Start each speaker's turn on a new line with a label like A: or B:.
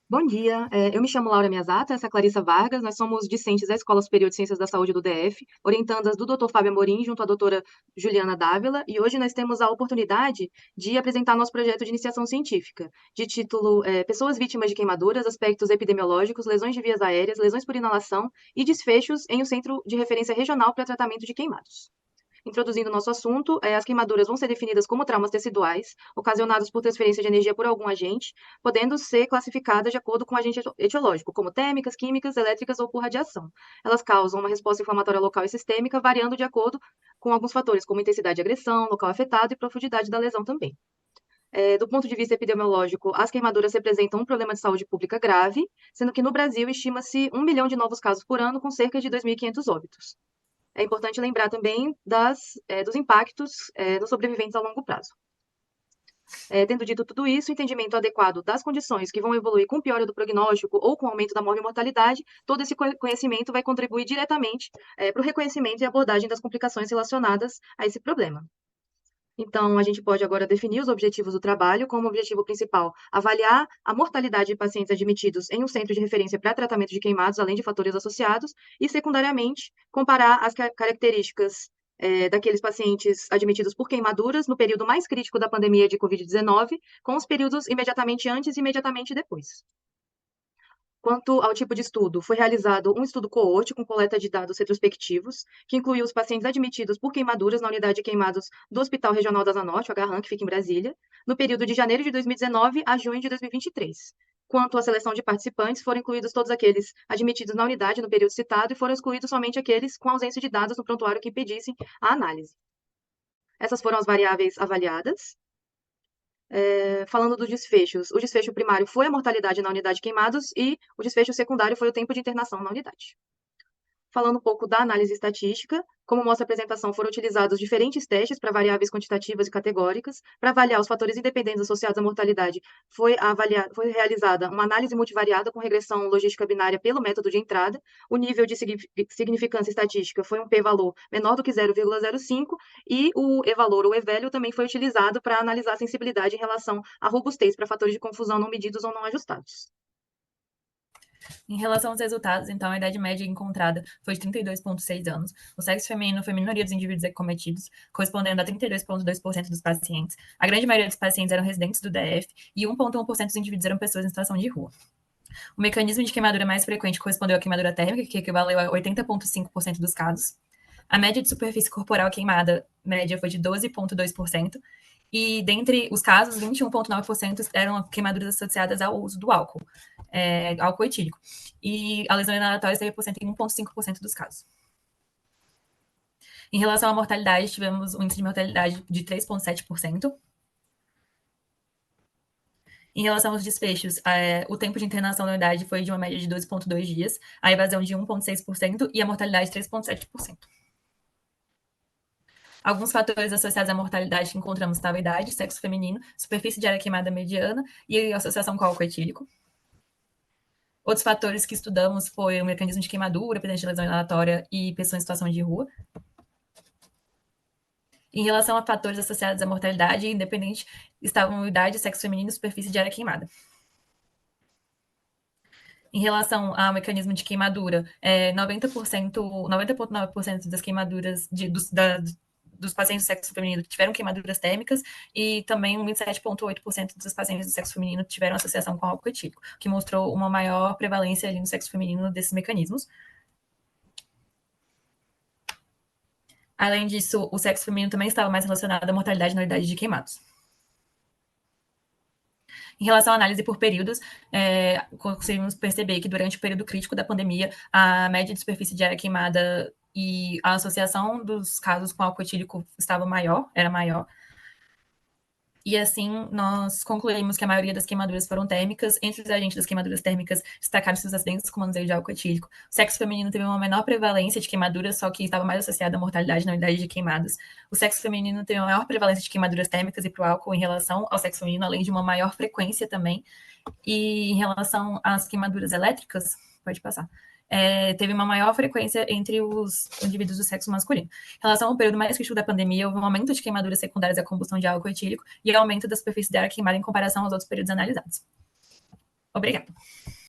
A: Bom dia, eu me chamo Laura Miasata, essa é a Clarissa Vargas, nós somos discentes da Escola Superior de Ciências da Saúde do DF, orientandas do Dr. Fábio Amorim junto à doutora Juliana Dávila, e hoje nós temos a oportunidade de apresentar nosso projeto de iniciação científica, de título Pessoas vítimas de queimaduras, aspectos epidemiológicos, lesões de vias aéreas, lesões por inalação e desfechos em um centro de referência regional para tratamento de queimados. Introduzindo o nosso assunto, as queimaduras vão ser definidas como traumas teciduais, ocasionados por transferência de energia por algum agente, podendo ser classificadas de acordo com o agente etiológico, como térmicas, químicas, elétricas ou por radiação. Elas causam uma resposta inflamatória local e sistêmica, variando de acordo com alguns fatores, como intensidade de agressão, local afetado e profundidade da lesão também. Do ponto de vista epidemiológico, as queimaduras representam um problema de saúde pública grave, sendo que no Brasil estima-se 1 milhão de novos casos por ano, com cerca de 2.500 óbitos. É importante lembrar também dos impactos dos sobreviventes a longo prazo. Tendo dito tudo isso, o entendimento adequado das condições que vão evoluir com piora do prognóstico ou com aumento da morte-mortalidade, todo esse conhecimento vai contribuir diretamente para o reconhecimento e abordagem das complicações relacionadas a esse problema. Então, a gente pode agora definir os objetivos do trabalho, como objetivo principal, avaliar a mortalidade de pacientes admitidos em um centro de referência para tratamento de queimados, além de fatores associados, e, secundariamente, comparar as características daqueles pacientes admitidos por queimaduras no período mais crítico da pandemia de Covid-19, com os períodos imediatamente antes e imediatamente depois. Quanto ao tipo de estudo, foi realizado um estudo coorte com coleta de dados retrospectivos, que incluiu os pacientes admitidos por queimaduras na unidade de queimados do Hospital Regional da Asa Norte, o HRAN, que fica em Brasília, no período de janeiro de 2019 a junho de 2023. Quanto à seleção de participantes, foram incluídos todos aqueles admitidos na unidade no período citado e foram excluídos somente aqueles com ausência de dados no prontuário que impedissem a análise. Essas foram as variáveis avaliadas. Falando dos desfechos, o desfecho primário foi a mortalidade na unidade de queimados e o desfecho secundário foi o tempo de internação na unidade. Falando um pouco da análise estatística, como mostra a apresentação, foram utilizados diferentes testes para variáveis quantitativas e categóricas. Para avaliar os fatores independentes associados à mortalidade, foi realizada uma análise multivariada com regressão logística binária pelo método de entrada. O nível de significância estatística foi um p-valor menor do que 0,05 e o e-valor ou e-value também foi utilizado para analisar a sensibilidade em relação à robustez para fatores de confusão não medidos ou não ajustados.
B: Em relação aos resultados, então, a idade média encontrada foi de 32,6 anos. O sexo feminino foi a minoria dos indivíduos acometidos, correspondendo a 32,2% dos pacientes. A grande maioria dos pacientes eram residentes do DF e 1,1% dos indivíduos eram pessoas em situação de rua. O mecanismo de queimadura mais frequente correspondeu à queimadura térmica, que equivaleu a 80,5% dos casos. A média de superfície corporal queimada média foi de 12,2%, e dentre os casos, 21,9% eram queimaduras associadas ao uso do álcool, álcool etílico. E a lesão inalatória esteve presente em 1,5% dos casos. Em relação à mortalidade, tivemos um índice de mortalidade de 3,7%. Em relação aos desfechos, o tempo de internação na unidade foi de uma média de 12,2 dias, a evasão de 1,6% e a mortalidade de 3,7%. Alguns fatores associados à mortalidade que encontramos estavam a idade, sexo feminino, superfície de área queimada mediana e associação com álcool etílico. Outros fatores que estudamos foi o mecanismo de queimadura, presente de lesão inalatória e pessoa em situação de rua. Em relação a fatores associados à mortalidade, independente, estavam idade, sexo feminino e superfície de área queimada. Em relação ao mecanismo de queimadura, 90,9% das queimaduras dos pacientes do sexo feminino tiveram queimaduras térmicas e também 27,8% dos pacientes do sexo feminino tiveram associação com álcool etílico, que mostrou uma maior prevalência ali no sexo feminino desses mecanismos. Além disso, o sexo feminino também estava mais relacionado à mortalidade na unidade de queimados. Em relação à análise por períodos, conseguimos perceber que durante o período crítico da pandemia, a média de superfície de área queimada e a associação dos casos com álcool etílico era maior. E assim, nós concluímos que a maioria das queimaduras foram térmicas. Entre os agentes das queimaduras térmicas, destacaram-se os acidentes com manuseio de álcool etílico. O sexo feminino teve uma menor prevalência de queimaduras, só que estava mais associada à mortalidade na unidade de queimados. O sexo feminino teve uma maior prevalência de queimaduras térmicas e para o álcool em relação ao sexo feminino, além de uma maior frequência também. E em relação às queimaduras elétricas, pode passar, teve uma maior frequência entre os indivíduos do sexo masculino. Em relação ao período mais crítico da pandemia, houve um aumento de queimaduras secundárias à combustão de álcool etílico e aumento da superfície de área queimada em comparação aos outros períodos analisados. Obrigada.